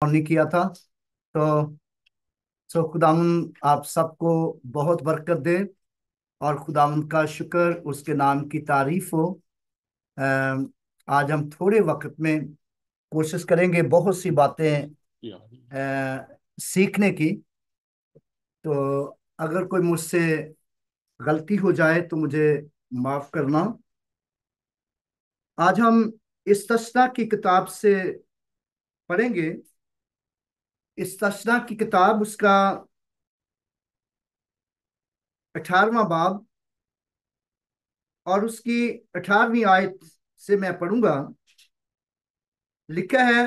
नहीं किया था। तो खुदावंद आप सबको बहुत बरकत दे और खुदावंद का शुक्र, उसके नाम की तारीफ हो। आज हम थोड़े वक्त में कोशिश करेंगे बहुत सी बातें सीखने की। तो अगर कोई मुझसे गलती हो जाए तो मुझे माफ करना। आज हम इस तस्ना की किताब से पढ़ेंगे। इस तस्ना की किताब, उसका 18वां बाब और उसकी 18वीं आयत से मैं पढ़ूंगा। लिखा है,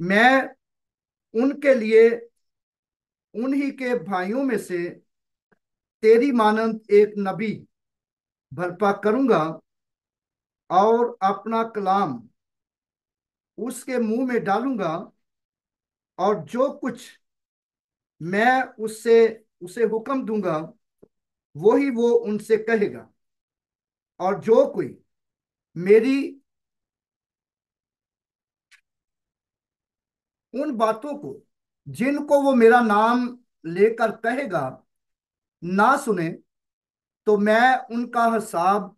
मैं उनके लिए उन्हीं के भाइयों में से तेरी मानंद एक नबी बर्पा करूंगा और अपना कलाम उसके मुंह में डालूंगा, और जो कुछ मैं उससे उसे हुक्म दूंगा वही वो उनसे कहेगा। और जो कोई मेरी उन बातों को, जिनको वो मेरा नाम लेकर कहेगा, ना सुने, तो मैं उनका हिसाब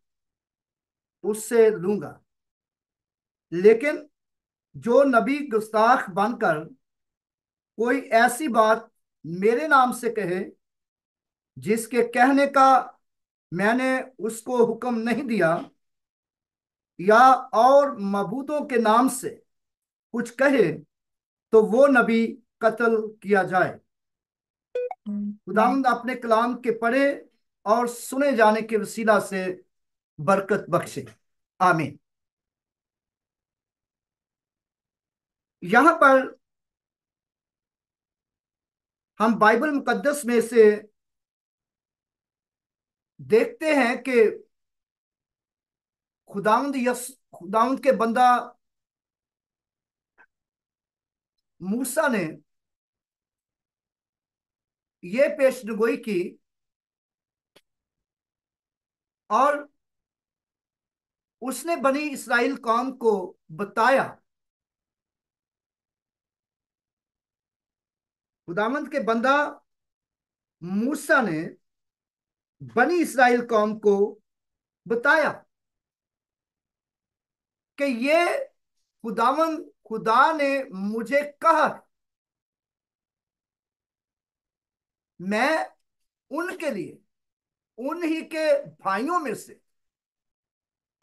उससे लूंगा। लेकिन जो नबी गुस्ताख बनकर कोई ऐसी बात मेरे नाम से कहे जिसके कहने का मैंने उसको हुक्म नहीं दिया, या और मबूदों के नाम से कुछ कहे, तो वो नबी कत्ल किया जाए। खुदावंद अपने कलाम के पढ़े और सुने जाने के वसीला से बरकत बख्शे। आमीन। यहां पर हम बाइबल मुकद्दस में से देखते हैं कि खुदावंद के बंदा मूसा ने ये पेशगोई की और उसने बनी इस्राएल कौम को बताया। खुदावंद के बंदा मूसा ने बनी इस्राएल कौम को बताया कि ये खुदा ने मुझे कहा, मैं उनके लिए उन्हीं के भाइयों में से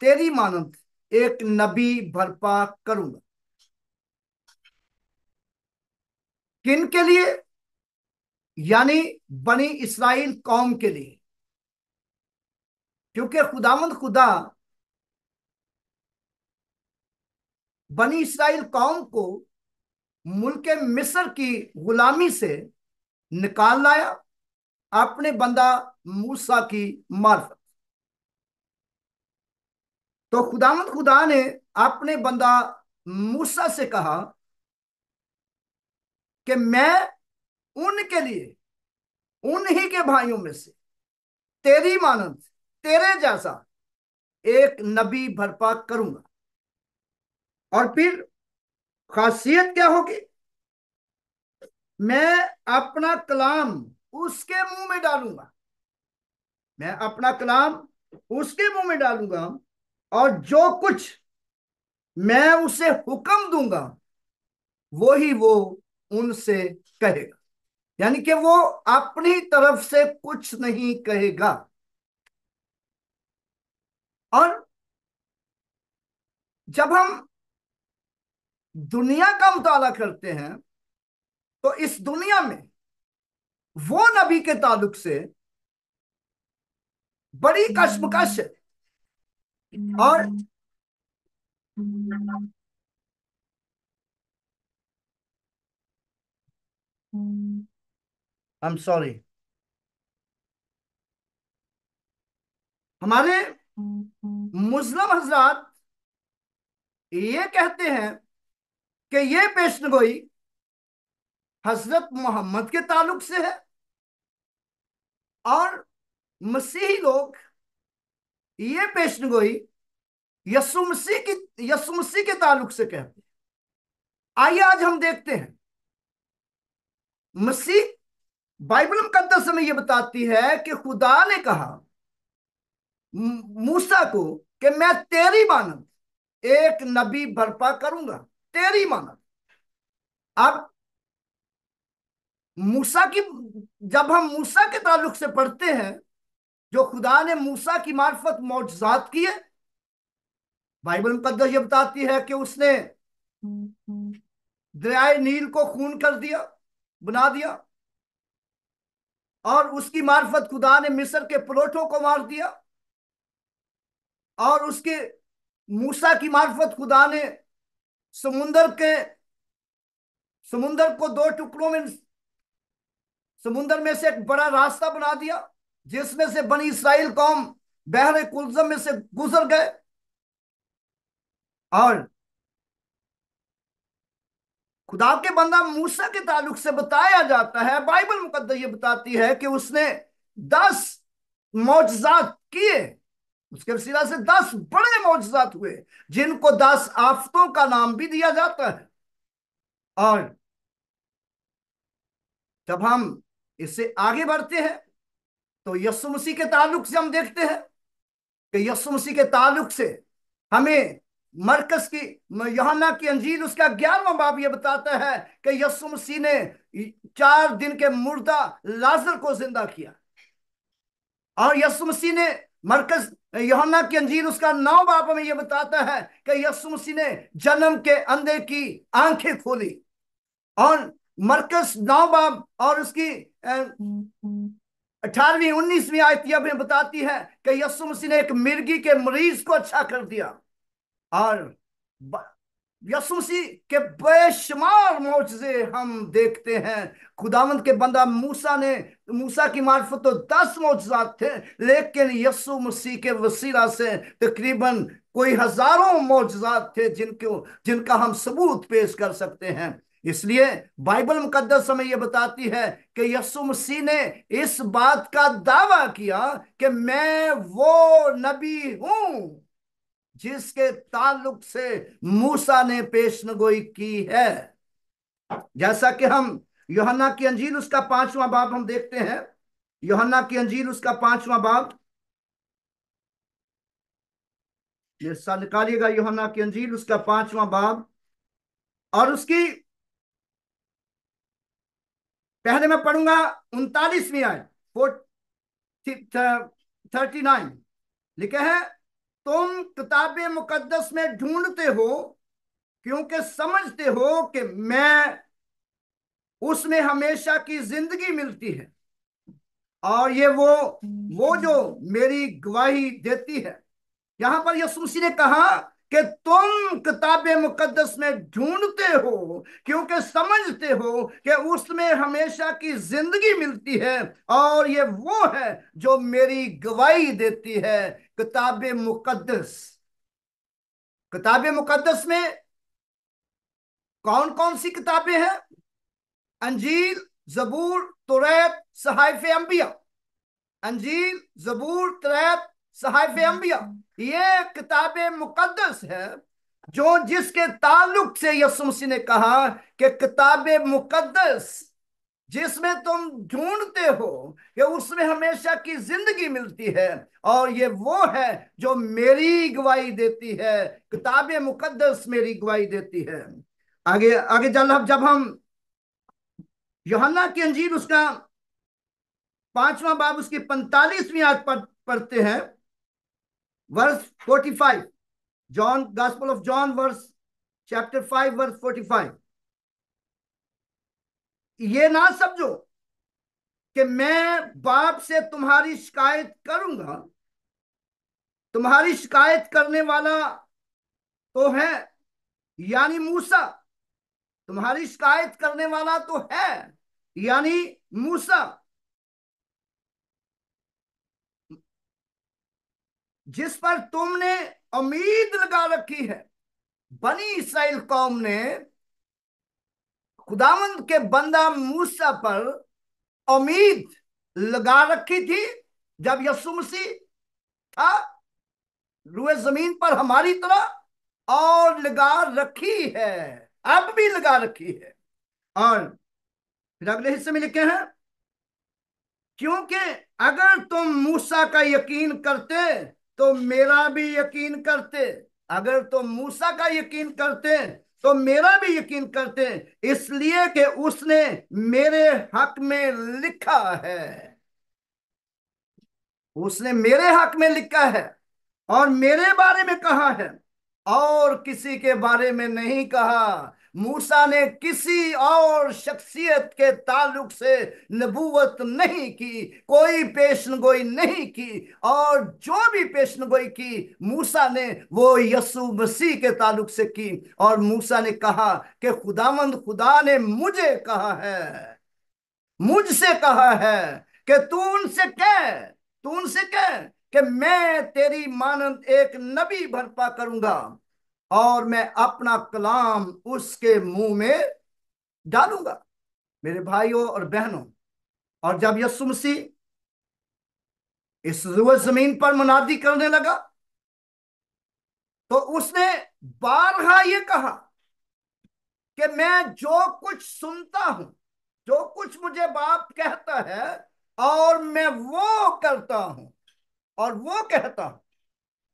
तेरी मानंद एक नबी बर्पा करूंगा। किन के लिए? यानी बनी इस्राएल कौम के लिए। क्योंकि खुदावंद खुदा बनी इस्राएल कौम को मुल्क मिस्र की गुलामी से निकाल लाया अपने बंदा मूसा की मार्फत। तो खुदावंद खुदा ने अपने बंदा मूसा से कहा कि मैं उनके लिए उन्हीं के भाइयों में से तेरी मानंद, तेरे जैसा एक नबी बर्पा करूंगा। और फिर खासियत क्या होगी? मैं अपना कलाम उसके मुंह में डालूंगा। मैं अपना कलाम उसके मुंह में डालूंगा, और जो कुछ मैं उसे हुक्म दूंगा वही वो उनसे कहेगा। यानी कि वो अपनी तरफ से कुछ नहीं कहेगा। और जब हम दुनिया का मुताला करते हैं तो इस दुनिया में वो नबी के ताल्लुक से बड़ी कशमकश है। और आई एम सॉरी, हमारे मुस्लिम हजरात ये कहते हैं कि ये पेशनगोई हजरत मोहम्मद के ताल्लुक से है, और मसीही लोग ये पेशनगोई यीशु मसीह के ताल्लुक से कहते हैं। आइए आज हम देखते हैं मसीह। बाइबल मुकद्दस में यह बताती है कि खुदा ने कहा मूसा को कि मैं तेरी मानद एक नबी बर्पा करूंगा, तेरी मानद। अब मूसा की, जब हम मूसा के ताल्लुक से पढ़ते हैं, जो खुदा ने मूसा की मार्फत मौजज़ात किए, बाइबल मुकद्दस ये बताती है कि उसने दरियाए नील को खून कर दिया, बना दिया, और उसकी मार्फत खुदा ने मिस्र के पुरोठों को मार दिया, और उसके मूसा की मार्फत खुदा ने समुंदर के समुंदर को दो टुकड़ों में, समुंदर में से एक बड़ा रास्ता बना दिया, जिसमें से बनी इस्राइल कौम बहरे कुलजम में से गुजर गए। और खुदा के बंदा मूसा के ताल्लुक से बताया जाता है, बाइबल मुकद्दस ये बताती है कि उसने 10 मौजज़ात किए। उसके वसीला से 10 बड़े मौजज़ात हुए, जिनको 10 आफतों का नाम भी दिया जाता है। और जब हम इससे आगे बढ़ते हैं तो यीशु मसीह के ताल्लुक से हम देखते हैं कि यीशु मसीह के ताल्लुक से हमें मरकस की, यूहन्ना की अंजील उसका 11वां बाब यह बताता है कि यीशु मसीह ने 4 दिन के मुर्दा लाजर को जिंदा किया। और यीशु मसीह ने मरकस यूहन्ना की अंजील उसका 9 बाब में यह बताता है कि यीशु मसीह ने जन्म के अंधे की आंखें खोली। और मरकस 9 बाब और उसकी 18वीं 19वीं आयत यह भी बताती है कि यीशु मसीह ने एक मिर्गी के मरीज को अच्छा कर दिया। और यीशु मसीह के बेशुमार मौजज़े हम देखते हैं। खुदावंद के बंदा मूसा की मार्फत तो 10 मौजज़ात थे, लेकिन यीशु मसीह के वसीला से तकरीबन कोई हजारों मौजज़ात थे जिनका हम सबूत पेश कर सकते हैं। इसलिए बाइबल मुकद्दस हमें यह बताती है कि यीशु मसीह ने इस बात का दावा किया कि मैं वो नबी हूं जिसके ताल्लुक से मूसा ने पेशनगोई की है। जैसा कि हम यूहन्ना की अंजील उसका 5वां बाब हम देखते हैं। यूहन्ना की अंजील उसका 5वां बाब, ये सा निकालिएगा, यूहन्ना की अंजील उसका 5वां बाब और उसकी पहले मैं पढ़ूंगा 39वीं आयत, 39 लिखे है, तुम किताबे मुकद्दस में ढूंढते हो क्योंकि समझते हो कि मैं उसमें हमेशा की जिंदगी मिलती है, और ये वो जो मेरी गवाही देती है। यहां पर यीशु मसीह ने कहा कि तुम किताबे मुकद्दस में ढूंढते हो क्योंकि समझते हो कि उसमें हमेशा की जिंदगी मिलती है, और ये वो है जो मेरी गवाही देती है। किताबे मुकद्दस, किताबे मुकद्दस में कौन कौन सी किताबें हैं? अंजील, जबूर, तौरात, सहाइफ अंबिया। अंजील, जबूर, तौरात, सहाइफ अंबिया, ये किताबें मुकद्दस है जो जिसके ताल्लुक से यीशु मसीह ने कहा कि किताबें मुकद्दस जिसमें तुम ढूंढते हो कि उसमें हमेशा की जिंदगी मिलती है, और ये वो है जो मेरी गवाही देती है। किताबें मुकद्दस मेरी गवाही देती है। आगे आगे जब हम यूहन्ना की अंजील उसका 5वां बाब उसकी 45वीं आयत पढ़ते हैं, verse 45। John, gospel of John, verse chapter 5 verse 45। ये ना समझो कि मैं बाप से तुम्हारी शिकायत करूंगा, तुम्हारी शिकायत करने वाला तो है, यानी मूसा। तुम्हारी शिकायत करने वाला तो है, यानी मूसा, जिस पर तुमने उम्मीद लगा रखी है। बनी इस्राएल कौम ने खुदावंद के बंदा मूसा पर उम्मीद लगा रखी थी जब यीशु मसीह था, रूए जमीन पर हमारी तरह और लगा रखी है, अब भी लगा रखी है। और फिर अगले हिस्से में लिखे हैं, क्योंकि अगर तुम मूसा का यकीन करते तो मेरा भी यकीन करते। अगर तुम मूसा का यकीन करते तो मेरा भी यकीन करते, इसलिए कि उसने मेरे हक में लिखा है। उसने मेरे हक में लिखा है और मेरे बारे में कहा है, और किसी के बारे में नहीं कहा। मूसा ने किसी और शख्सियत के ताल्लुक से नबूवत नहीं की, कोई पेशनगोई नहीं की, और जो भी पेशनगोई की मूसा ने वो यसु मसीह के ताल्लुक से की। और मूसा ने कहा कि खुदावंद खुदा ने मुझे कहा है, मुझसे कहा है कि तू उनसे कह कि मैं तेरी मानंद एक नबी बर्पा करूंगा और मैं अपना कलाम उसके मुंह में डालूंगा। मेरे भाइयों और बहनों, और जब यीशु मसीह इस रुए जमीन पर मुनादी करने लगा तो उसने बारहा ये कहा कि मैं जो कुछ सुनता हूं, जो कुछ मुझे बाप कहता है, और मैं वो करता हूं और वो कहता हूं।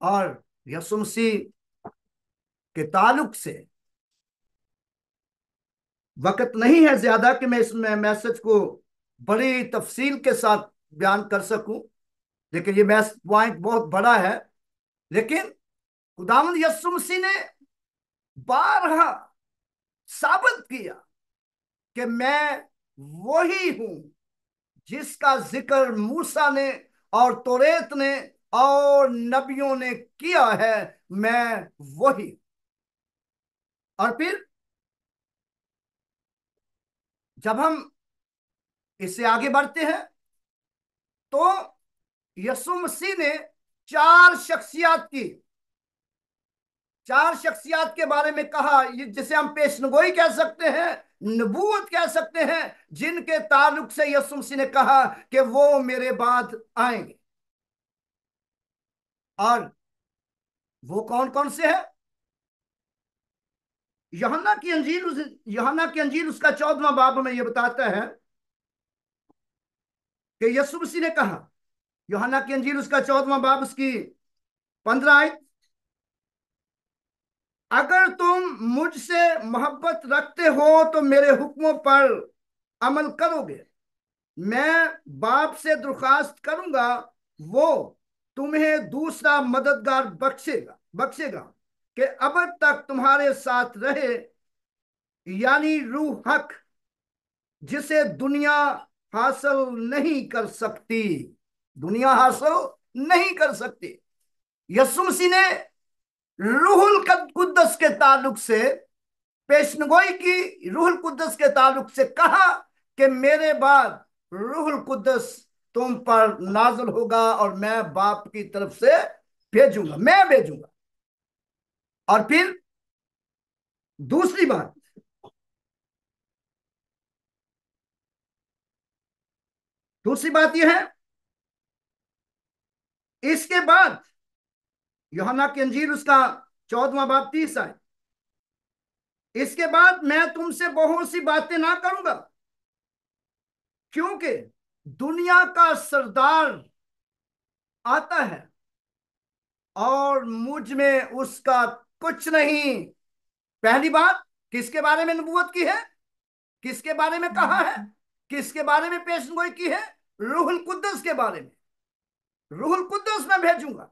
और यीशु मसीह के ताल्लुक से वक्त नहीं है ज्यादा कि मैं इसमें मैसेज को बड़ी तफसील के साथ बयान कर सकूं, लेकिन ये मैस पॉइंट बहुत बड़ा है। लेकिन खुदावंद यीशु मसीह ने बारहा साबित किया कि मैं वही हूं जिसका जिक्र मूसा ने और तौरेत ने और नबियों ने किया है। मैं वही। और फिर जब हम इससे आगे बढ़ते हैं तो यीशु मसीह ने चार शख्सियात की, चार शख्सियात के बारे में कहा, ये जिसे हम पेशनगोई कह सकते हैं, नबूवत कह सकते हैं, जिनके ताल्लुक से यीशु मसीह ने कहा कि वो मेरे बाद आएंगे। और वो कौन कौन से हैं? यूहन्ना की अंजील उसका 14वां बाब में ये बताता है कि यीशु मसीह ने कहा, यूहन्ना की अंजील उसका 14वां बाब उसकी 15 आयत, अगर तुम मुझसे मोहब्बत रखते हो तो मेरे हुक्मों पर अमल करोगे। मैं बाप से दरख्वास्त करूंगा, वो तुम्हें दूसरा मददगार बख्शेगा बख्शेगा कि अब तक तुम्हारे साथ रहे, यानी रूह हक, जिसे दुनिया हासिल नहीं कर सकती। दुनिया हासिल नहीं कर सकती। यीशु मसीह ने रूहुल कुद्दस के ताल्लुक से पेशनगोई की, रूहुल कुद्दस के ताल्लुक से कहा कि मेरे बाद रूहुल कुद्दस तुम पर नाज़िल होगा और मैं बाप की तरफ से भेजूंगा, मैं भेजूंगा। और फिर दूसरी बात, दूसरी बात यह है, इसके बाद यूहन्ना की अंजील उसका 14वां बाब 30 आए, इसके बाद मैं तुमसे बहुत सी बातें ना करूंगा, क्योंकि दुनिया का सरदार आता है और मुझ में उसका कुछ नहीं। पहली बात, किसके बारे में नबूवत की है, किसके बारे में कहा है, किसके बारे में पेशगोई की है? रूहुल कुद्दस के बारे में। रूहुल कुद्दस मैं भेजूंगा।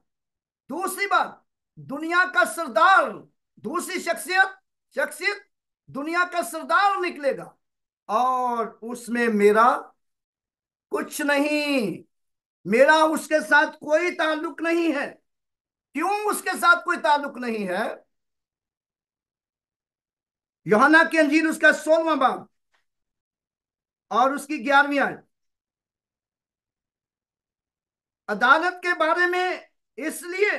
दूसरी बात, दुनिया का सरदार, दूसरी शख्सियत, शख्सियत दुनिया का सरदार निकलेगा और उसमें मेरा कुछ नहीं, मेरा उसके साथ कोई ताल्लुक नहीं है। क्यों उसके साथ कोई ताल्लुक नहीं है? यूहन्ना की अंजील उसका 16वां बाब और उसकी 11वीं आयत, अदालत के बारे में इसलिए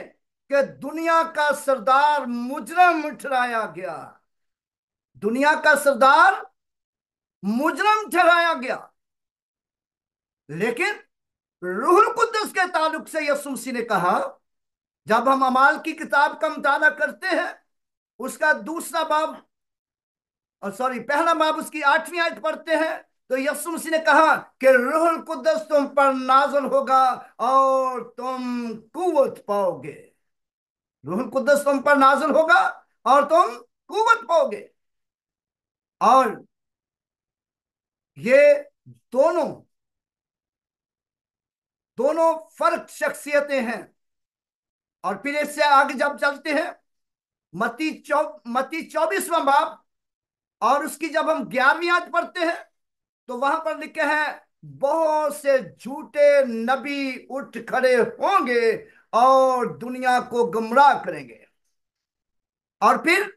कि दुनिया का सरदार मुजरम ठहराया गया, दुनिया का सरदार मुजरम ठहराया गया। लेकिन रूहुल कुद्दस के ताल्लुक से यीशु मसीह ने कहा जब हम अमाल की किताब का मुताला करते हैं, उसका दूसरा बाब, और सॉरी पहला बाब, उसकी 8वीं आयत पढ़ते हैं, तो यीशु मसीह ने कहा कि रूहुल कुद्दस तुम पर नाज़िल होगा और तुम कुव्वत पाओगे। रूहुल कुद्दस तुम पर नाज़िल होगा और तुम कुव्वत पाओगे। और ये दोनों दोनों फर्क शख्सियतें हैं। और फिर इससे आगे जब चलते हैं, मत्ती 24वां बाब, और उसकी जब हम 11वीं आयत पढ़ते हैं, तो वहां पर लिखे हैं, बहुत से झूठे नबी उठ खड़े होंगे और दुनिया को गुमराह करेंगे। और फिर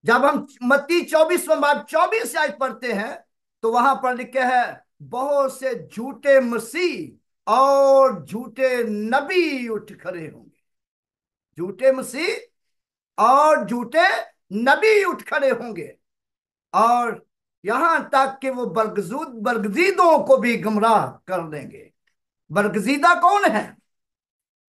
जब हम मत्ती 24वां बाब 24 आयत पढ़ते हैं, तो वहां पर लिखे हैं, बहुत से झूठे मसीह और झूठे नबी उठ खड़े होंगे। झूठे मसीह और झूठे नबी उठ खड़े होंगे, और यहां तक कि वो बरगजीदों को भी गुमराह कर देंगे। बरगजीदा कौन है?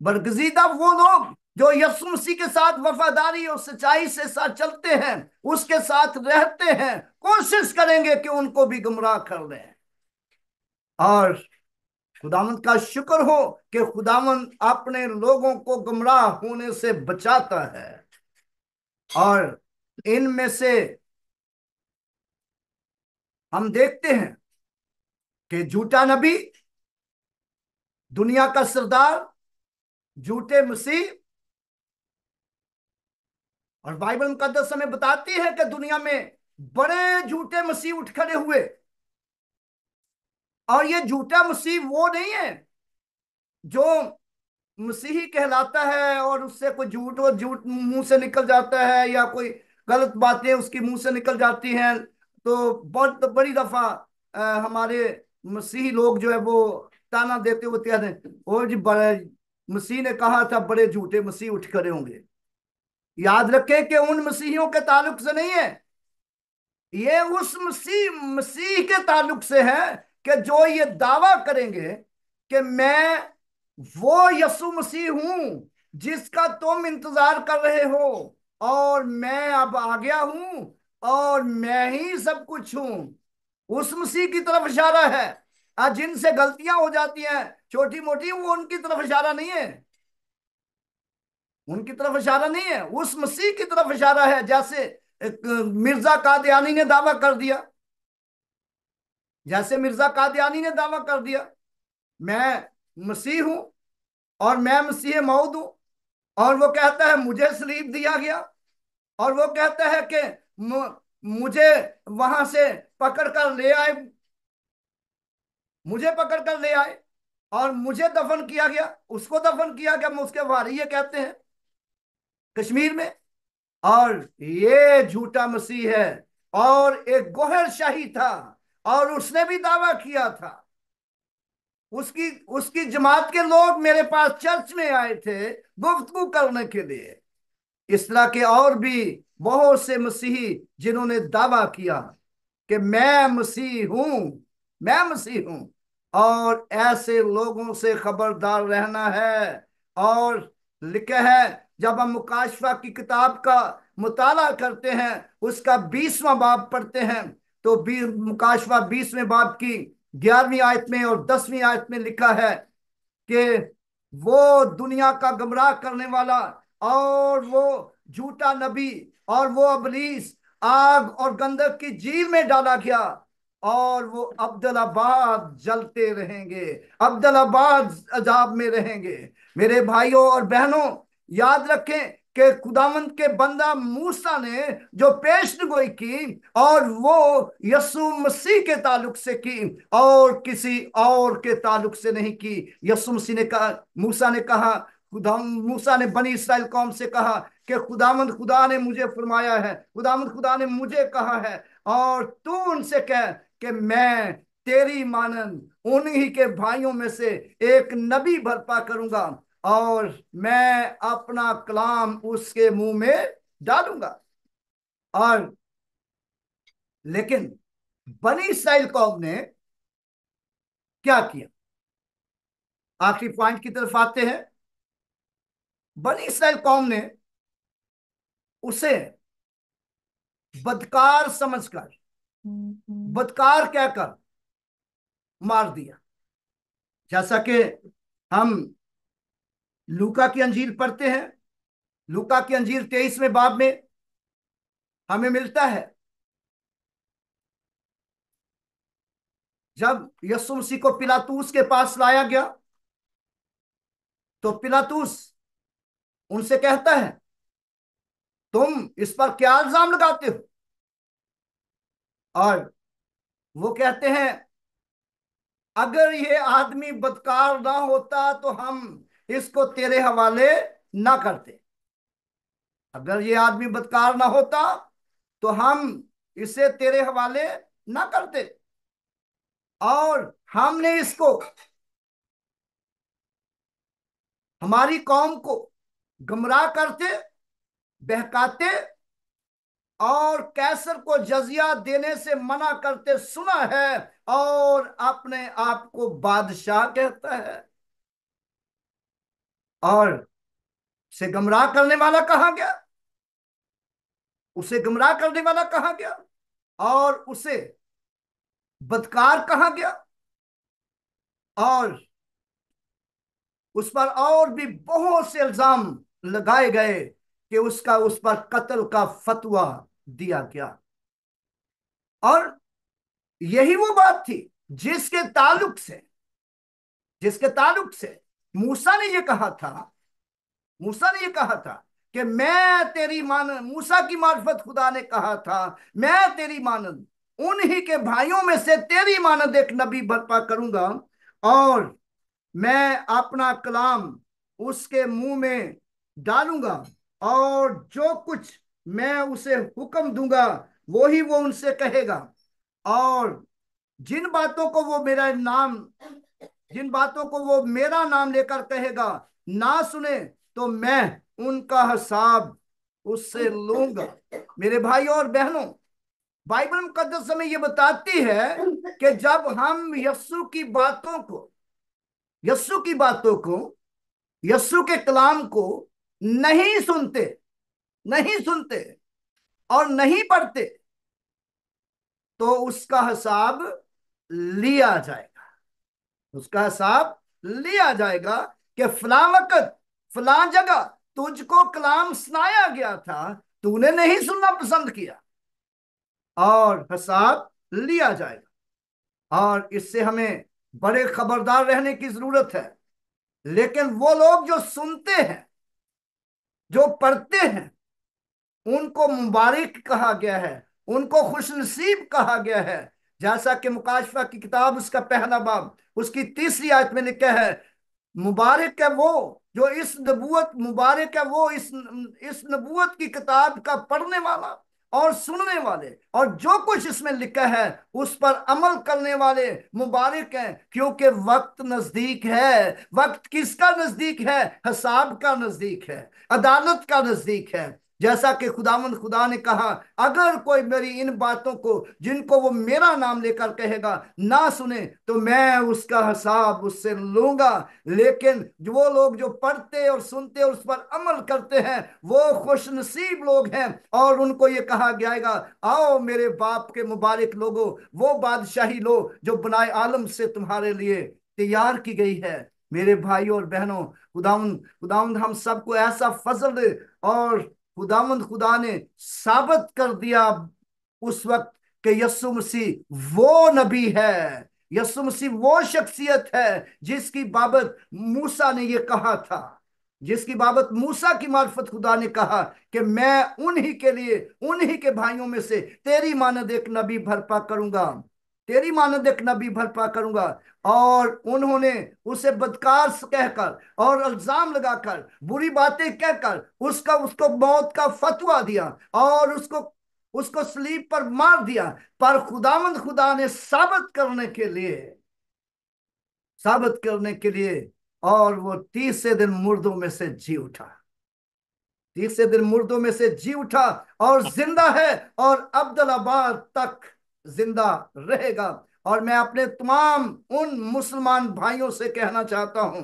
बरगजीदा वो लोग जो यीशु मसीह के साथ वफादारी और सच्चाई से साथ चलते हैं, उसके साथ रहते हैं, कोशिश करेंगे कि उनको भी गुमराह कर दें। और खुदावंद का शुक्र हो कि खुदावंद अपने लोगों को गुमराह होने से बचाता है। और इनमें से हम देखते हैं कि झूठा नबी, दुनिया का सरदार, झूठे मसीह, और बाइबल मुकद्दस हमें बताती है कि दुनिया में बड़े झूठे मसीह उठ खड़े हुए। और ये झूठा मसीह वो नहीं है जो मसीही कहलाता है और उससे कोई झूठ मुंह से निकल जाता है, या कोई गलत बातें उसके मुंह से निकल जाती हैं। तो बहुत बड़ी दफा हमारे मसीही लोग जो है वो ताना देते हुए कहते हैं, और जी बड़े मसीह ने कहा था बड़े झूठे मसीह उठ खड़े होंगे। याद रखें कि उन मसीहियों के ताल्लुक से नहीं है, ये उस मसीह के ताल्लुक से है कि जो ये दावा करेंगे कि मैं वो यीशु मसीह हूं जिसका तुम इंतजार कर रहे हो, और मैं अब आ गया हूं और मैं ही सब कुछ हूं। उस मसीह की तरफ इशारा है। आज जिनसे गलतियां हो जाती हैं छोटी मोटी, वो उनकी तरफ इशारा नहीं है, उनकी तरफ इशारा नहीं है, उस मसीह की तरफ इशारा है। जैसे मिर्जा कादियानी ने दावा कर दिया, जैसे मिर्जा कादियानी ने दावा कर दिया, मैं मसीह हूं और मैं मसीह मौद हूं। और वो कहता है मुझे सलीब दिया गया, और वो कहता है कि मुझे वहां से पकड़ कर ले आए, मुझे पकड़ कर ले आए और मुझे दफन किया गया, उसको दफन किया गया, उसके वारी ये कहते हैं कश्मीर में। और ये झूठा मसीह है, और एक गोहर शाही था, और उसने भी दावा किया था। उसकी उसकी जमात के लोग मेरे पास चर्च में आए थे गुफ्तगू करने के लिए। इस तरह के और भी बहुत से मसीही जिन्होंने दावा किया कि मैं मसीह हूं, मैं मसीह हूं। और ऐसे लोगों से खबरदार रहना है। और लिखा है, जब हम मुकाशफा की किताब का मुताला करते हैं, उसका 20वां बाब पढ़ते हैं, तो मुकाशफा 20वें बाब की 11वीं आयत में और 10वीं आयत में लिखा है कि वो दुनिया का गुमराह करने वाला और वो झूठा नबी और वो अबलीस आग और गंधक की झील में डाला गया, और वो अब्दुलाबाद जलते रहेंगे, अब्दुलाबाद अजाब में रहेंगे। मेरे भाइयों और बहनों, याद रखें कि खुदावंद के बंदा मूसा ने जो पेशगोई की, और वो यीशु मसीह के ताल्लुक से की और किसी और के ताल्लुक से नहीं की। यीशु मसीह ने कहा, मूसा ने कहा, खुदा मूसा ने बनी इसराइल कौम से कहा कि खुदावंद खुदा ने मुझे फरमाया है, खुदावंद खुदा ने मुझे कहा है, और तू उनसे कह कि मैं तेरी मानन उन्हीं के भाइयों में से एक नबी बर्पा करूंगा, और मैं अपना कलाम उसके मुंह में डालूंगा। और लेकिन बनी इसराइल कौम ने क्या किया? आखिरी पॉइंट की तरफ आते हैं। बनी इसराइल कौम ने उसे बदकार समझकर, बदकार कहकर मार दिया। जैसा कि हम लूका की अंजील पढ़ते हैं, लूका की अंजील 23वें बाब में हमें मिलता है, जब यीशु मसीह को पिलातूस के पास लाया गया तो पिलातूस उनसे कहता है, तुम इस पर क्या इल्जाम लगाते हो? और वो कहते हैं, अगर ये आदमी बदकार ना होता तो हम इसको तेरे हवाले ना करते। अगर ये आदमी बदकार ना होता तो हम इसे तेरे हवाले ना करते, और हमने इसको, हमारी कौम को गुमराह करते, बहकाते और कैसर को जजिया देने से मना करते सुना है, और अपने आप को बादशाह कहता है। और उसे गुमराह करने वाला कहा गया, उसे गुमराह करने वाला कहा गया, और उसे बदकार कहा गया, और उस पर और भी बहुत से इल्जाम लगाए गए कि उसका, उस पर कत्ल का फतवा दिया गया। और यही वो बात थी जिसके ताल्लुक से, जिसके ताल्लुक से मूसा ने ये कहा था, मूसा ने ये कहा था कि मैं तेरी मानद, मूसा की मार्फत खुदा ने कहा था, मैं तेरी मानद, उन्हीं के भाइयों में से तेरी मानद एक नबी बर्पा करूंगा, और मैं अपना कलाम उसके मुंह में डालूंगा, और जो कुछ मैं उसे हुक्म दूंगा वही वो उनसे कहेगा। और जिन बातों को वो मेरा नाम, जिन बातों को वो मेरा नाम लेकर कहेगा ना सुने तो मैं उनका हिसाब उससे लूंगा। मेरे भाइयों और बहनों, बाइबल मुकद्दस हमें ये बताती है कि जब हम यस्सु की बातों को, यस्सु की बातों को, यस्सु के कलाम को नहीं सुनते, नहीं सुनते और नहीं पढ़ते, तो उसका हिसाब लिया जाएगा, उसका हिसाब लिया जाएगा कि फलां वक्त फलां जगह तुझको कलाम सुनाया गया था, तूने नहीं सुनना पसंद किया, और हिसाब लिया जाएगा। और इससे हमें बड़े खबरदार रहने की जरूरत है। लेकिन वो लोग जो सुनते हैं, जो पढ़ते हैं, उनको मुबारक कहा गया है, उनको खुशनसीब कहा गया है। जैसा कि मुकाशफा की किताब उसका पहला बाब उसकी 3री आयत में लिखा है, मुबारक है वो जो इस नबूवत, मुबारक है वो इस नबूवत की किताब का पढ़ने वाला और सुनने वाले, और जो कुछ इसमें लिखा है उस पर अमल करने वाले मुबारक हैं, क्योंकि वक्त नजदीक है। वक्त किसका नजदीक है? हिसाब का नजदीक है, अदालत का नजदीक है। जैसा कि खुदावंद खुदा ने कहा, अगर कोई मेरी इन बातों को, जिनको वो मेरा नाम लेकर कहेगा, ना सुने तो मैं उसका हिसाब उससे लूंगा। लेकिन वो लोग जो पढ़ते और सुनते और उस पर अमल करते हैं वो खुशनसीब लोग हैं, और उनको ये कहा जाएगा, आओ मेरे बाप के मुबारक लोगों, वो बादशाही लो जो बनाए आलम से तुम्हारे लिए तैयार की गई है। मेरे भाइयों और बहनों, खुदावंद खुदावंद हम सबको ऐसा फजल दे, और खुदावंद खुदा ने साबित कर दिया उस वक्त कि यीशु मसीह वो नबी है, यीशु मसीह वो शख्सियत है जिसकी बाबत मूसा ने ये कहा था, जिसकी बाबत मूसा की मार्फत खुदा ने कहा कि मैं उन्हीं के लिए, उन्हीं के भाइयों में से तेरी मानद एक नबी भरपा करूंगा, तेरी मानद एक नबी भरपा करूंगा। और उन्होंने उसे बदकार कहकर और इल्जाम लगाकर, बुरी बातें कहकर उसका, उसको मौत का फतवा दिया, और उसको, उसको सलीब पर मार दिया। पर खुदावंद खुदा ने साबित करने के लिए, साबित करने के लिए, और वो 30 दिन मुर्दों में से जी उठा, 30 दिन मुर्दों में से जी उठा और जिंदा है, और अब्दुल्लाबाद तक जिंदा रहेगा। और मैं अपने तमाम उन मुसलमान भाइयों से कहना चाहता हूं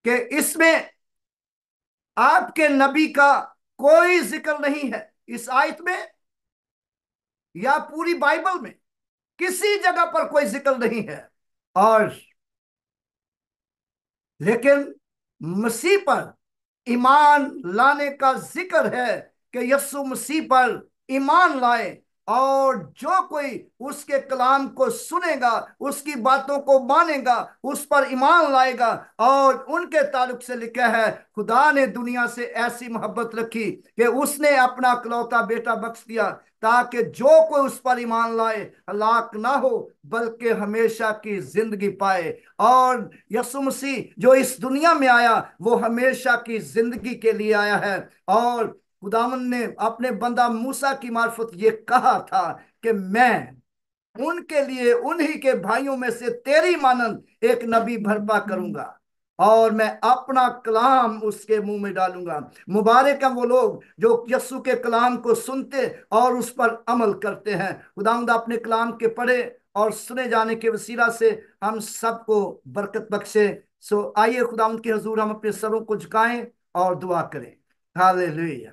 कि इसमें आपके नबी का कोई जिक्र नहीं है इस आयत में या पूरी बाइबल में। किसी जगह पर कोई जिक्र नहीं है। और लेकिन मसीह पर ईमान लाने का जिक्र है कि यीशु मसीह पर ईमान लाए, और जो कोई उसके कलाम को सुनेगा, उसकी बातों को मानेगा, उस पर ईमान लाएगा। और उनके ताल्लुक से लिखा है, खुदा ने दुनिया से ऐसी मोहब्बत रखी कि उसने अपना इकलौता बेटा बख्श दिया, ताकि जो कोई उस पर ईमान लाए हलाक ना हो बल्कि हमेशा की जिंदगी पाए। और यीशु मसीह जो इस दुनिया में आया वो हमेशा की जिंदगी के लिए आया है। और खुदावन ने अपने बंदा मूसा की मार्फत ये कहा था कि मैं उनके लिए उन्हीं के भाइयों में से तेरी मानंद एक नबी भरपा करूंगा, और मैं अपना कलाम उसके मुंह में डालूंगा। मुबारक है वो लोग जो यस्सु के कलाम को सुनते और उस पर अमल करते हैं। खुदावंद अपने कलाम के पढ़े और सुने जाने के वसीला से हम सबको बरकत बख्शे। सो आइए खुदावंद के हजूर हम अपने सरों को झुकाएं और दुआ करें। Hallelujah.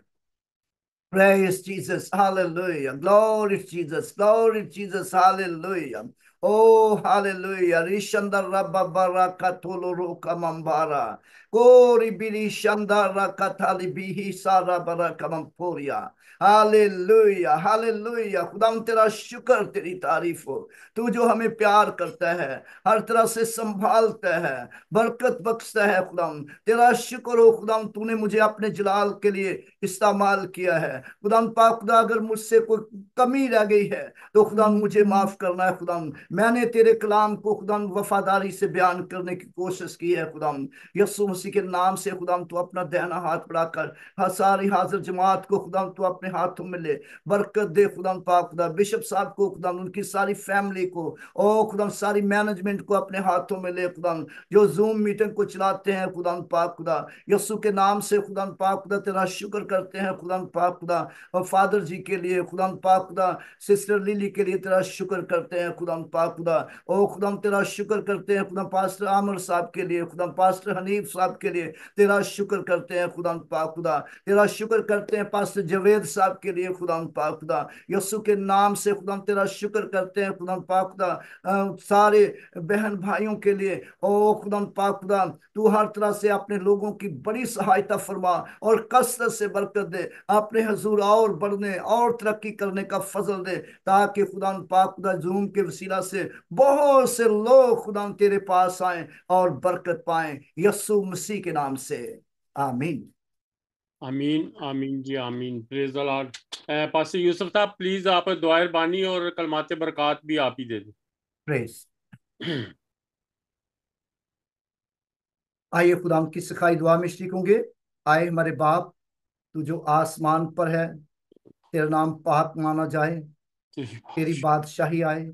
Praise Jesus. Hallelujah. Glory to Jesus. Glory to Jesus. Hallelujah. Oh, hallelujah. Rishanda rabba baraka toloro kamambara. Kori biri shanda rakatali bihi sara baraka mamporia. Hallelujah hallelujah. खुदाम तेरा शुक्र, तेरी तारीफ हो। तू जो हमें प्यार करता है, हर तरह से संभालता है, बरकत बख्शता है। खुदाम तेरा शुक्र हो। खुदाम तूने मुझे अपने जलाल के लिए इस्तेमाल किया है। खुदाम पाक खुदा, अगर मुझसे कोई कमी रह गई है तो खुदाम मुझे माफ करना है। खुदाम मैंने तेरे कलाम को खुदाम वफादारी से बयान करने की कोशिश की है। खुदाम यीशु मसीह के नाम से खुदाम तू अपना दाहिना हाथ बढ़ाकर हर सारी हाजिर जमात को खुदाम तू अपने हाथों में ले बरकत दे। खुदाम पाक खुदा बिशप साहब को, खुदाम उनकी सारी फैमिली को, ओ खुदाम सारी मैनेजमेंट को अपने हाथों में ले। खुदाम जो जूम मीटिंग को चलाते हैं, खुदाम पाक खुदा यीशु के नाम से खुदाम पाक खुदा तेरा शुक्र करते हैं। खुदाम पाक खुदा और फादर जी के लिए, खुदाम पाक खुदा सिस्टर लिली के लिए तेरा शुक्र करते हैं। खुदाम पाक खुदा ओ खुदाम तेरा शुक्र करते हैं। खुदाम पास्टर आमर साहब के लिए, खुदाम पास्टर हनीफ साहब के लिए तेरा शुक्र करते हैं। खुदाम पाक खुदा तेरा शुक्र करते हैं पास्टर जवेद साहब के लिए। खुदाम पाक खुदा यीशु के नाम से खुदाम तेरा शुक्र करते हैं। खुदाम पाक खुदा सारे बहन भाइयों के लिए, ओ खुदाम पाक खुदा तू हर तरह से अपने लोगों की बड़ी सहायता फरमा और कसरत से बरकत दे। अपने हजूर और बढ़ने और तरक्की करने का फजल दे, ताकि खुदा पाक खुदा जूम के वसीला से बहुत से लोग खुदा तेरे पास आए और बरकत पाए यस्सु मसीह के नाम से। आमीन। आमीन आमीन जी आमीन। Praise the Lord. Pastor Yusuf साहब प्लीज आप दुआए बानी और कलमाते बरकत भी आप ही दे दें। प्रेज। आइए खुदा की सिखाई दुआ में शरीक होंगे। आए हमारे बाप, तू जो आसमान पर है, तेरा नाम पाक माना जाए, तेरी बादशाही आए,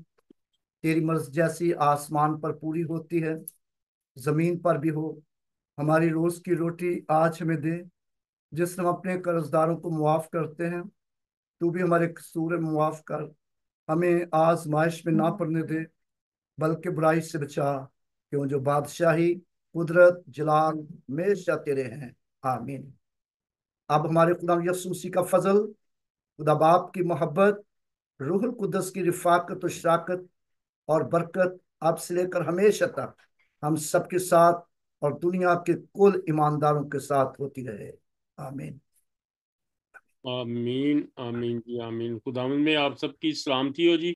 तेरी मर्जी जैसी आसमान पर पूरी होती है जमीन पर भी हो। हमारी रोज की रोटी आज हमें दे, जिससे हम अपने कर्जदारों को मुआफ करते हैं। तू भी हमारे कसूर मुआफ कर, हमें आजमाइश में ना पड़ने दे, बल्कि बुराई से बचा, क्यों जो बादशाही कुदरत जलाल हमेशा तेरे हैं। आमीन। अब हमारे खुदा यीशु मसीह का फजल, खुदा बाप की मोहब्बत, रूहुल कुद्दस की रिफाकत और शराकत और बरकत अब से लेकर हमेशा तक हम सबके साथ और दुनिया के कुल ईमानदारों के साथ होती रहे। आमीन। आमीन आमीन जी आमीन। खुदावंद में आप सबकी सलामती हो जी।